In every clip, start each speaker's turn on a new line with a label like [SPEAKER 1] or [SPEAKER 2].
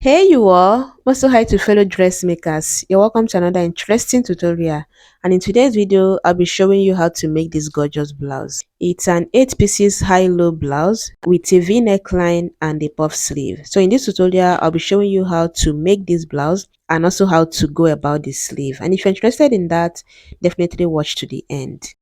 [SPEAKER 1] Hey you all, also hi to fellow dressmakers. You're welcome to another interesting tutorial, and in today's video I'll be showing you how to make this gorgeous blouse. It's an 8 pieces high-low blouse with a v neckline and a puff sleeve. So in this tutorial I'll be showing you how to make this blouse and also how to go about the sleeve. And if you're interested in that, definitely watch to the end.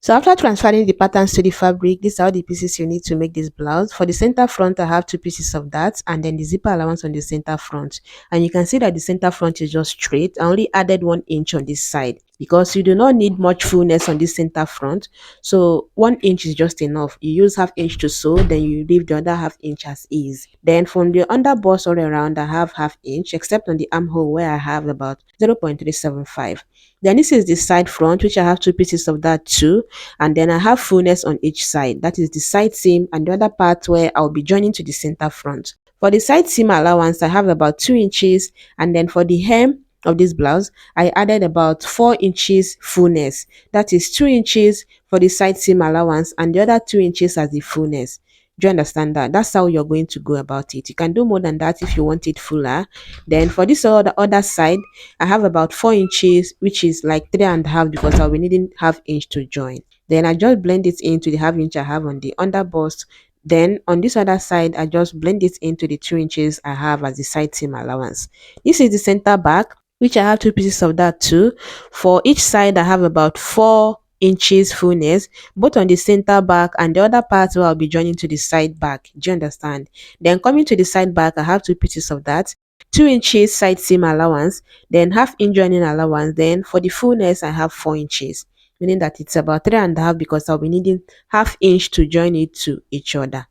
[SPEAKER 1] So after transferring the patterns to the fabric, these are all the pieces you need to make this blouse. For the center front, I have two pieces of that and then the zipper allowance on the center front. And you can see that the center front is just straight. I only added 1 inch on this side because you do not need much fullness on this center front. So 1 inch is just enough. You use half inch to sew, then you leave the other half inch as is. Then from the under bust all around, I have half inch, except on the armhole where I have about 0.375. Then this is the side front, which I have two pieces of that too, and then I have fullness on each side. That is the side seam and the other part where I'll be joining to the center front. For the side seam allowance, I have about 2 inches, and then for the hem of this blouse, I added about 4 inches fullness. That is 2 inches for the side seam allowance and the other 2 inches as the fullness. Do you understand that? That's how you're going to go about it. You can do more than that if you want it fuller. Then for this other side, I have about 4 inches, which is like 3.5 because I'll be needing half inch to join. Then I just blend it into the half inch I have on the under bust. Then on this other side, I just blend it into the 2 inches I have as the side seam allowance. This is the center back, which I have two pieces of that too. For each side, I have about 4 inches fullness, both on the center back and the other part where I'll be joining to the side back. Do you understand? Then coming to the side back, I have two pieces of that. 2 inches side seam allowance, then half inch joining allowance. Then for the fullness, I have 4 inches, meaning that it's about 3.5 because I'll be needing half inch to join it to each other.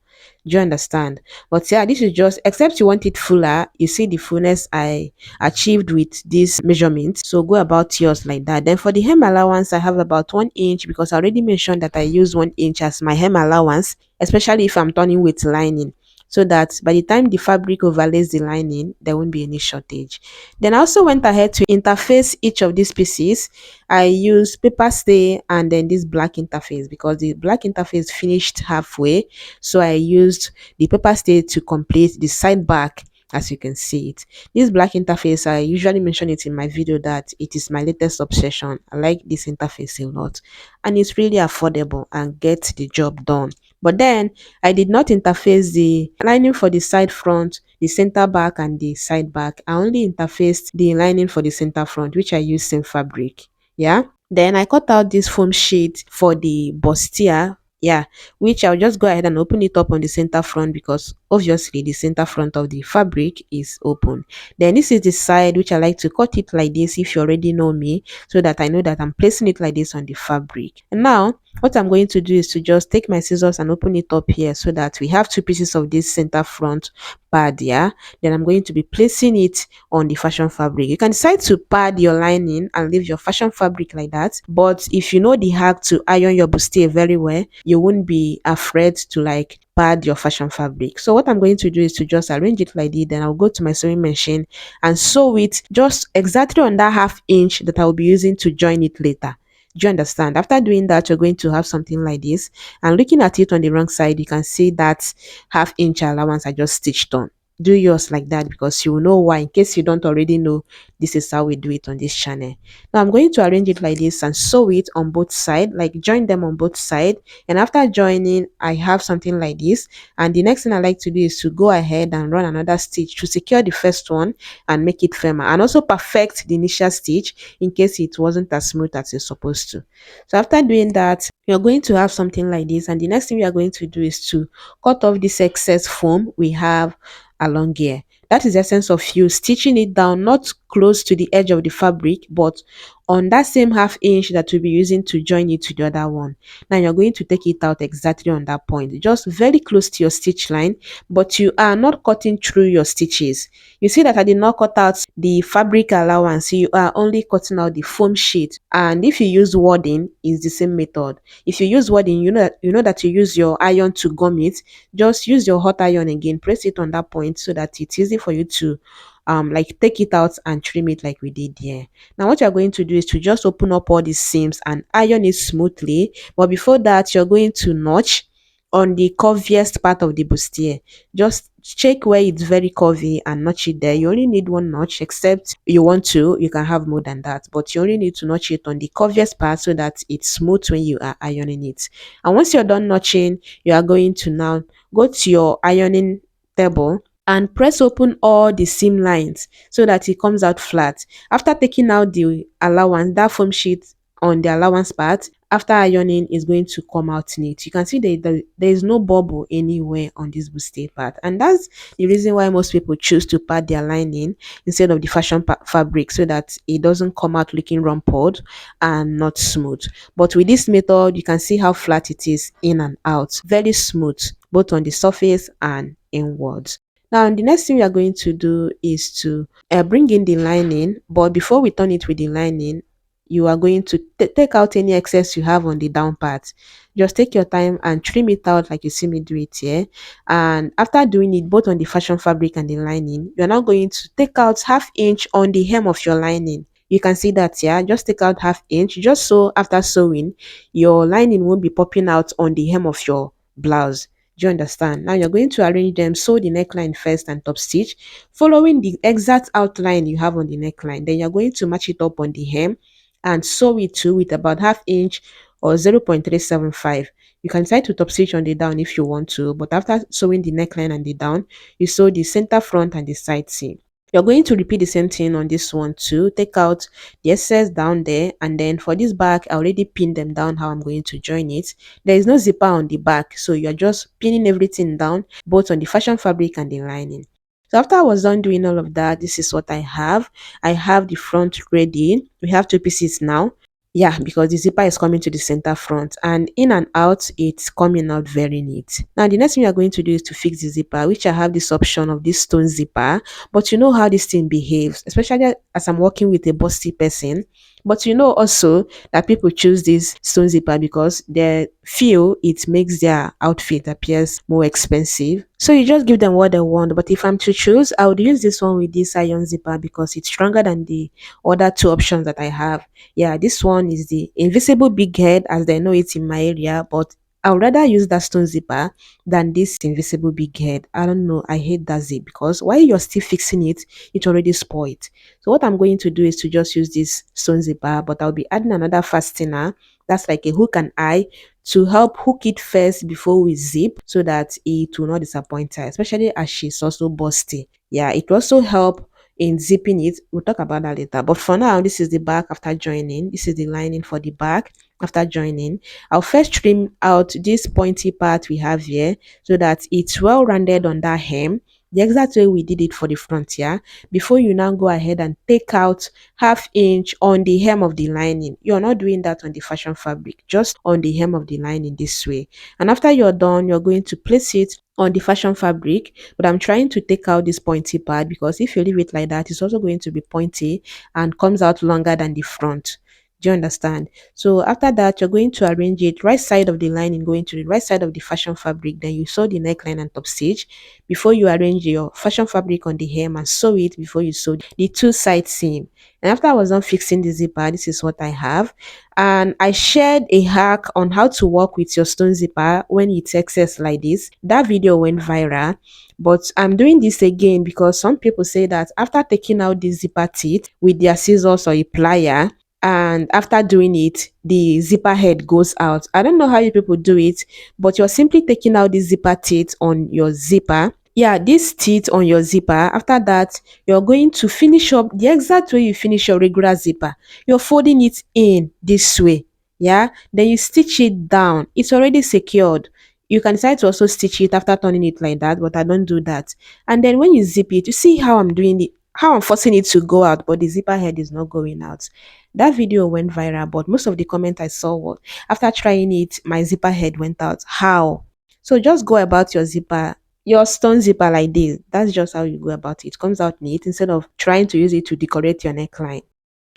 [SPEAKER 1] Do you understand? But yeah, this is just, except you want it fuller, you see the fullness I achieved with this measurement. So go about yours like that. Then for the hem allowance, I have about 1 inch because I already mentioned that I use 1 inch as my hem allowance, especially if I'm turning with lining, so that by the time the fabric overlays the lining, there won't be any shortage. Then I also went ahead to interface each of these pieces. I used paper stay and then this black interface because the black interface finished halfway. So I used the paper stay to complete the side back, as you can see it. This black interface, I usually mention it in my video that it is my latest obsession. I like this interface a lot and it's really affordable and gets the job done. But then I did not interface the lining for the side front, the center back and the side back. I only interfaced the lining for the center front, which I used same fabric. Yeah. Then I cut out this foam sheet for the bustier. Yeah, which I'll just go ahead and open it up on the center front because obviously the center front of the fabric is open. Then this is the side which I like to cut it like this if you already know me, so that I know that I'm placing it like this on the fabric. And now what I'm going to do is to just take my scissors and open it up here so that we have two pieces of this center front pad. Yeah, then I'm going to be placing it on the fashion fabric. You can decide to pad your lining and leave your fashion fabric like that, but if you know the hack to iron your bustier very well, you won't be afraid to like pad your fashion fabric. So what I'm going to do is to just arrange it like this, then I'll go to my sewing machine and sew it just exactly on that half inch that I'll be using to join it later. Do you understand? After doing that, you're going to have something like this. And looking at it on the wrong side, you can see that half inch allowance I just stitched on. Do yours like that because you will know why. In case you don't already know, this is how we do it on this channel. Now I'm going to arrange it like this and sew it on both sides, like join them on both sides. And after joining, I have something like this. And the next thing I like to do is to go ahead and run another stitch to secure the first one and make it firmer, and also perfect the initial stitch in case it wasn't as smooth as it's supposed to. So after doing that, you're going to have something like this, and the next thing we are going to do is to cut off this excess foam we have along here. That is the essence of you stitching it down, not close to the edge of the fabric, but on that same half inch that we'll be using to join it to the other one. Now you're going to take it out exactly on that point, just very close to your stitch line, but you are not cutting through your stitches. You see that I did not cut out the fabric allowance, you are only cutting out the foam sheet. And if you use wadding, it's the same method. If you use wadding, you know that you use your iron to gum it. Just use your hot iron again, press it on that point so that it's easy for you to like take it out and trim it like we did here. Now what you're going to do is to just open up all these seams and iron it smoothly. But before that, you're going to notch on the curviest part of the bustier. Just check where it's very curvy and notch it there. You only need one notch, except you want to, you can have more than that, but you only need to notch it on the curviest part so that it's smooth when you are ironing it. And once you're done notching, you are going to now go to your ironing table and press open all the seam lines so that it comes out flat. After taking out the allowance, that foam sheet on the allowance part, after ironing is going to come out neat. You can see there is no bubble anywhere on this bustier part, and that's the reason why most people choose to pad their lining instead of the fashion fabric, so that it doesn't come out looking rumpled and not smooth. But with this method, you can see how flat it is in and out, very smooth both on the surface and inwards. Now, the next thing we are going to do is to bring in the lining, but before we turn it with the lining, you are going to take out any excess you have on the down part. Just take your time and trim it out like you see me do it here. And after doing it both on the fashion fabric and the lining, you're now going to take out half inch on the hem of your lining. You can see that here. Just take out half inch, just so after sewing, your lining won't be popping out on the hem of your blouse. Do you understand? Now you're going to arrange them, sew the neckline first and top stitch, following the exact outline you have on the neckline. Then you're going to match it up on the hem and sew it too with about half inch or 0.375. You can decide to top stitch on the down if you want to, but after sewing the neckline and the down, you sew the center front and the side seam. You're going to repeat the same thing on this one too. Take out the excess down there, and then for this back, I already pinned them down how I'm going to join it. There is no zipper on the back, so you're just pinning everything down both on the fashion fabric and the lining. So after I was done doing all of that, this is what I have. I have the front ready. We have two pieces now. Yeah, because the zipper is coming to the center front, and in and out it's coming out very neat. Now the next thing we are going to do is to fix the zipper, which I have this option of this stone zipper. But you know how this thing behaves, especially as I'm working with a busty person. But you know also that people choose this stone zipper because they feel it makes their outfit appears more expensive. So you just give them what they want. But if I'm to choose, I would use this one with this iron zipper because it's stronger than the other two options that I have. Yeah, this one is the invisible big head, as they know it in my area, but I would rather use that stone zipper than this invisible big head. I don't know, I hate that zip because while you're still fixing it, it already spoiled. So what I'm going to do is to just use this stone zipper, but I'll be adding another fastener that's like a hook and eye to help hook it first before we zip, so that it will not disappoint her, especially as she's also busty. Yeah, it will also help in zipping it. We'll talk about that later, but for now, this is the back after joining. This is the lining for the back after joining. I'll first trim out this pointy part we have here so that it's well rounded on that hem, the exact way we did it for the front here. Before you now go ahead and take out half inch on the hem of the lining. You're not doing that on the fashion fabric, just on the hem of the lining this way. And after you're done, you're going to place it on the fashion fabric, but I'm trying to take out this pointy part because if you leave it like that, it's also going to be pointy and comes out longer than the front. Do you understand? So after that, you're going to arrange it right side of the lining, going to the right side of the fashion fabric. Then you sew the neckline and top stitch before you arrange your fashion fabric on the hem, and sew it before you sew the two side seam. And after I was done fixing the zipper, this is what I have. And I shared a hack on how to work with your stone zipper when it's excess like this. That video went viral, but I'm doing this again because some people say that after taking out the zipper teeth with their scissors or a plier, and after doing it, the zipper head goes out. I don't know how you people do it, but you're simply taking out the zipper teeth on your zipper. Yeah, this teeth on your zipper. After that, you're going to finish up the exact way you finish your regular zipper. You're folding it in this way. Yeah, then you stitch it down. It's already secured. You can decide to also stitch it after turning it like that, but I don't do that. And then when you zip it, you see how I'm doing it, how I'm forcing it to go out, but the zipper head is not going out. That video went viral, but most of the comment I saw was after trying it, my zipper head went out. How? So just go about your stone zipper like this. That's just how you go about it. It comes out neat instead of trying to use it to decorate your neckline.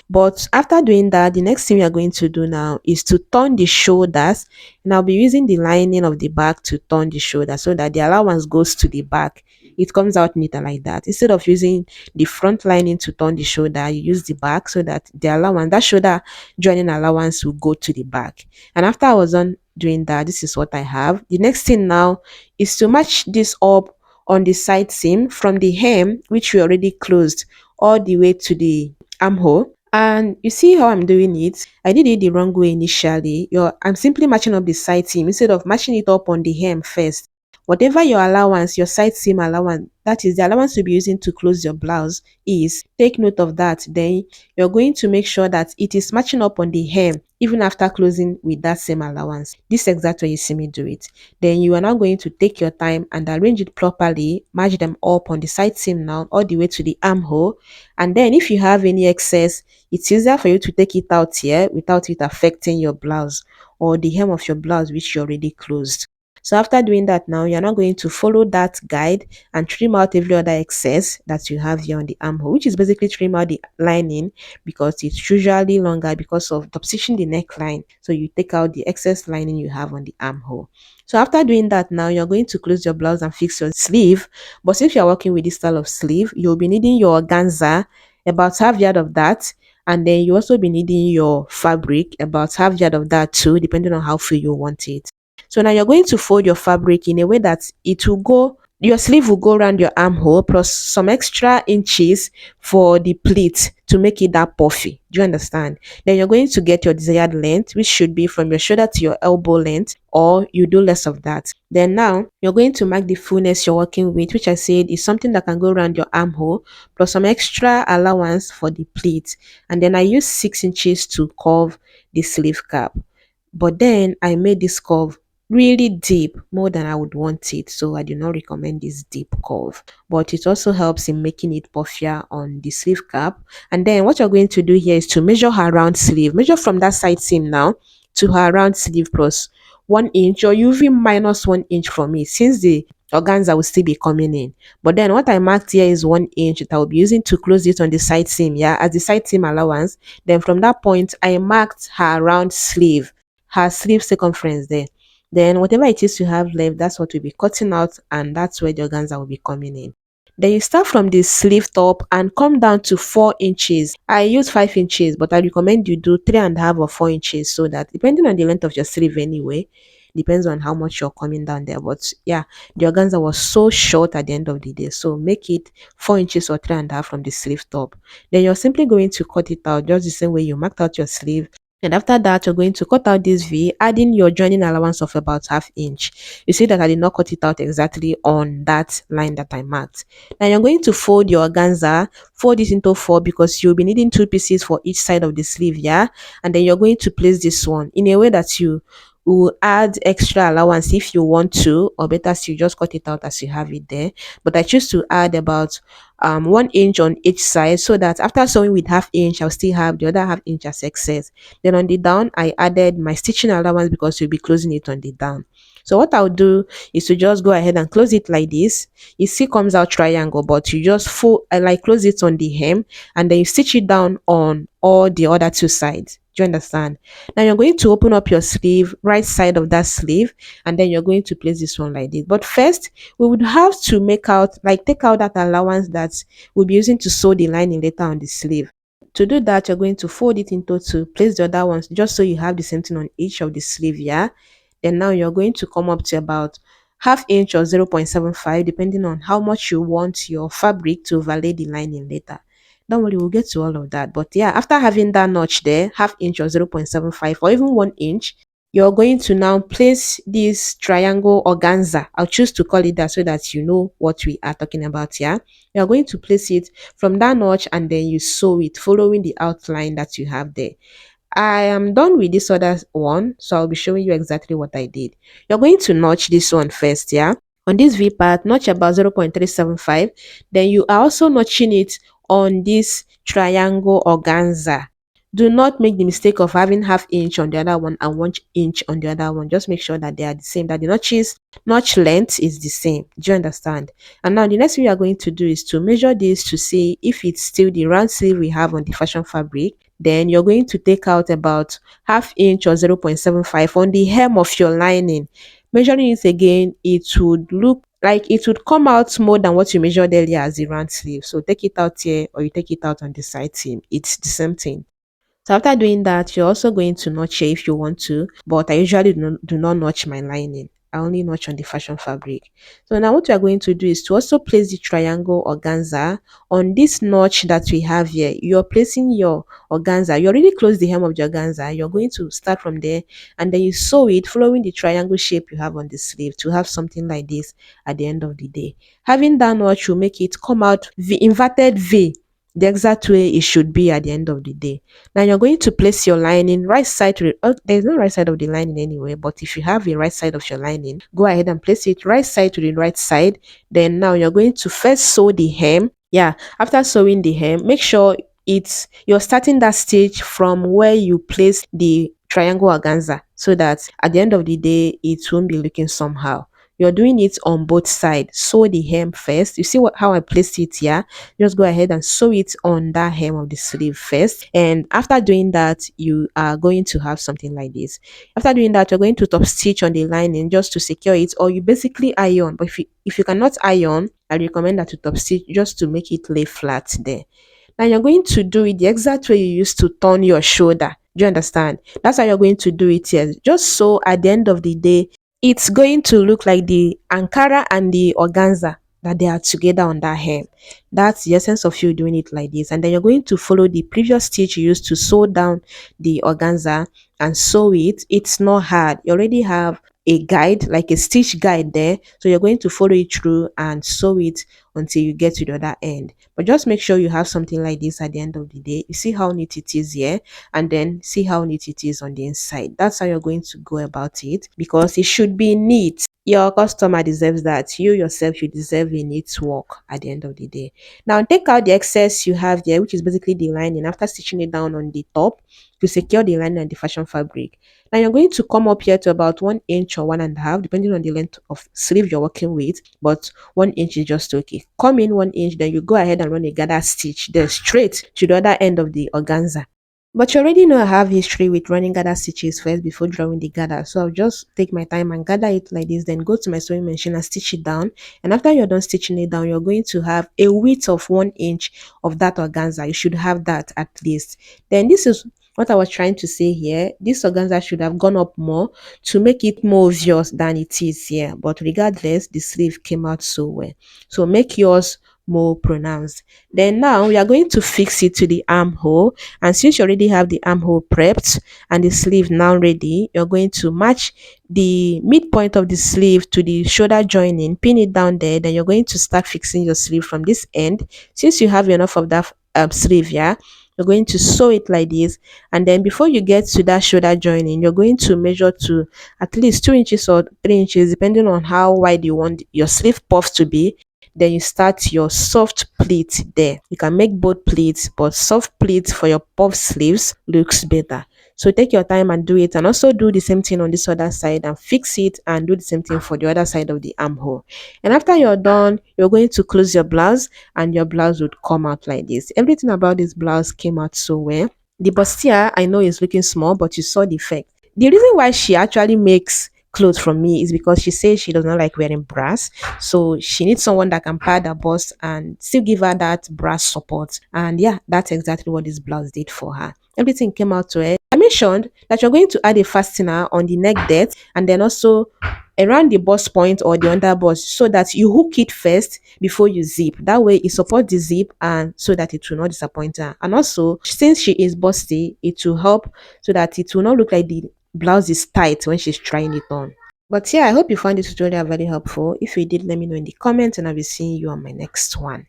[SPEAKER 1] But after doing that, the next thing we are going to do now is to turn the shoulders, and I'll be using the lining of the back to turn the shoulder so that the allowance goes to the back. It comes out neater like that. Instead of using the front lining to turn the shoulder, you use the back so that the allowance, that shoulder joining allowance, will go to the back. And after I was done doing that, this is what I have. The next thing now is to match this up on the side seam from the hem, which we already closed, all the way to the armhole. And you see how I'm doing it? I did it the wrong way initially. I'm simply matching up the side seam instead of matching it up on the hem first. Whatever your allowance, your side seam allowance, that is the allowance you'll be using to close your blouse is, take note of that. Then you're going to make sure that it is matching up on the hem even after closing with that same allowance. This is exactly how you see me do it. Then you are now going to take your time and arrange it properly, match them up on the side seam now all the way to the armhole. And then if you have any excess, it's easier for you to take it out here without it affecting your blouse or the hem of your blouse which you already closed. So after doing that now, you're not going to follow that guide and trim out every other excess that you have here on the armhole, which is basically trim out the lining because it's usually longer because of top stitching the neckline. So you take out the excess lining you have on the armhole. So after doing that now, you're going to close your blouse and fix your sleeve. But since you're working with this style of sleeve, you'll be needing your organza, about half yard of that, and then you also be needing your fabric, about half yard of that too, depending on how full you want it. So now you're going to fold your fabric in a way that it will go, your sleeve will go around your armhole plus some extra inches for the pleat to make it that puffy. Do you understand? Then you're going to get your desired length, which should be from your shoulder to your elbow length, or you do less of that. Then now you're going to mark the fullness you're working with, which I said is something that can go around your armhole plus some extra allowance for the pleat. And then I use 6 inches to curve the sleeve cap. But then I made this curve really deep, more than I would want it, so I do not recommend this deep curve, but it also helps in making it puffier on the sleeve cap. And then what you're going to do here is to measure her round sleeve, measure from that side seam now to her round sleeve plus 1 inch, or you even minus 1 inch from it since the organza will still be coming in. But then what I marked here is 1 inch that I will be using to close it on the side seam, yeah, as the side seam allowance. Then from that point I marked her round sleeve, her sleeve circumference there. Then whatever it is you have left, that's what we'll be cutting out, and that's where the organza will be coming in. Then you start from the sleeve top and come down to 4 inches. I use 5 inches, but I recommend you do 3.5 or 4 inches, so that depending on the length of your sleeve anyway, depends on how much you're coming down there. But yeah, the organza was so short at the end of the day, so make it 4 inches or 3.5 from the sleeve top. Then you're simply going to cut it out just the same way you marked out your sleeve. And after that, you're going to cut out this V, adding your joining allowance of about ½ inch. You see that I did not cut it out exactly on that line that I marked. Now you're going to fold your organza, fold it into 4 because you'll be needing 2 pieces for each side of the sleeve, yeah? And then you're going to place this one in a way that you will add extra allowance if you want to, or better still, just cut it out as you have it there. But I choose to add about 1 inch on each side, so that after sewing with ½ inch, I'll still have the other ½ inch as excess. Then on the down, I added my stitching allowance because you'll be closing it on the down. So what I'll do is to just go ahead and close it like this. It still comes out triangle, but you just like close it on the hem, and then you stitch it down on all the other 2 sides. Do you understand? Now you're going to open up your sleeve, right side of that sleeve, and then you're going to place this one like this. But first, we would have to take out that allowance that we'll be using to sew the lining later on the sleeve. To do that, you're going to fold it into 2, place the other ones just so you have the same thing on each of the sleeve, yeah? Then now you're going to come up to about ½ inch or 0.75, depending on how much you want your fabric to overlay the lining later. Don't worry, we'll get to all of that. But yeah, after having that notch there, ½ inch or 0.75 or even 1 inch, you're going to now place this triangle organza. I'll choose to call it that so that you know what we are talking about here. You're going to place it from that notch, and then you sew it following the outline that you have there. I am done with this other one, so I'll be showing you exactly what I did. You're going to notch this one first, yeah? On this V part, notch about 0.375. Then you are also notching it on this triangle organza. Do not make the mistake of having ½ inch on the other one and 1 inch on the other one. Just make sure that they are the same, that the notch length is the same. Do you understand? And now the next thing we are going to do is to measure this to see if it's still the round sleeve we have on the fashion fabric. Then you're going to take out about ½ inch or 0.75 on the hem of your lining. Measuring it again, it would look like it would come out more than what you measured earlier as the round sleeve. So take it out here, or you take it out on the side seam. It's the same thing. So after doing that, you're also going to notch here if you want to, but I usually do not notch my lining. I only notch on the fashion fabric. So now what we are going to do is to also place the triangle organza on this notch that we have here. You're placing your organza. You already closed the hem of the organza. You're going to start from there and then you sew it following the triangle shape you have on the sleeve to have something like this at the end of the day. Having that notch will make it come out V, inverted V, the exact way it should be at the end of the day. Now you're going to place your lining right side to the, there's no right side of the lining anyway, but if you have a right side of your lining, go ahead and place it right side to the right side. Then now you're going to first sew the hem. Yeah, after sewing the hem, make sure it's you're starting that stitch from where you place the triangle organza so that at the end of the day it won't be looking somehow. You're doing it on both sides. Sew the hem first. You see how I placed it here? Just go ahead and sew it on that hem of the sleeve first. And after doing that, you are going to have something like this. After doing that, you're going to top stitch on the lining just to secure it, or you basically iron. But if you cannot iron, I recommend that you top stitch just to make it lay flat there. Now you're going to do it the exact way you used to turn your shoulder. Do you understand? That's how you're going to do it here. Just so at the end of the day, it's going to look like the Ankara and the organza that they are together on that hem. That's the essence of you doing it like this. And then you're going to follow the previous stitch you used to sew down the organza and sew it. It's not hard. You already have a guide, like a stitch guide there. So you're going to follow it through and sew it until you get to the other end. But just make sure you have something like this at the end of the day. You see how neat it is here, and then see how neat it is on the inside. That's how you're going to go about it, because it should be neat. Your customer deserves that. You yourself, you deserve a neat work at the end of the day. Now take out the excess you have there, which is basically the lining, after stitching it down on the top to secure the lining and the fashion fabric. Now you're going to come up here to about 1 inch or 1.5, depending on the length of sleeve you're working with, but 1 inch is just okay. Come in 1 inch, then you go ahead and run a gather stitch there straight to the other end of the organza. But you already know I have history with running gather stitches first before drawing the gather. So I'll just take my time and gather it like this, then go to my sewing machine and stitch it down. And after you're done stitching it down, you're going to have a width of 1 inch of that organza. You should have that at least. Then this is what I was trying to say here. This organza should have gone up more to make it more obvious than it is here. But regardless, the sleeve came out so well. So make yours more pronounced. Then now we are going to fix it to the armhole, and since you already have the armhole prepped and the sleeve now ready, you're going to match the midpoint of the sleeve to the shoulder joining, pin it down there. Then you're going to start fixing your sleeve from this end. Since you have enough of that sleeve, yeah, you're going to sew it like this. And then before you get to that shoulder joining, you're going to measure to at least 2 inches or 3 inches, depending on how wide you want your sleeve puff to be. Then you start your soft pleat there. You can make both pleats, but soft pleats for your puff sleeves looks better. So take your time and do it, and also do the same thing on this other side and fix it, and do the same thing for the other side of the armhole. And after you're done, you're going to close your blouse, and your blouse would come out like this. Everything about this blouse came out so well. The bustier, I know, is looking small, but you saw the effect. The reason why she actually makes clothes from me is because she says she does not like wearing brass, so she needs someone that can pad her bust and still give her that brass support. And yeah, that's exactly what this blouse did for her. Everything came out to her. I mentioned that you're going to add a fastener on the neck depth, and then also around the bust point or the under bust, so that you hook it first before you zip. That way it supports the zip, and so that it will not disappoint her. And also, since she is busty, it will help so that it will not look like the blouse is tight when she's trying it on. But yeah, I hope you found this tutorial very helpful. If you did, let me know in the comments, and I'll be seeing you on my next one.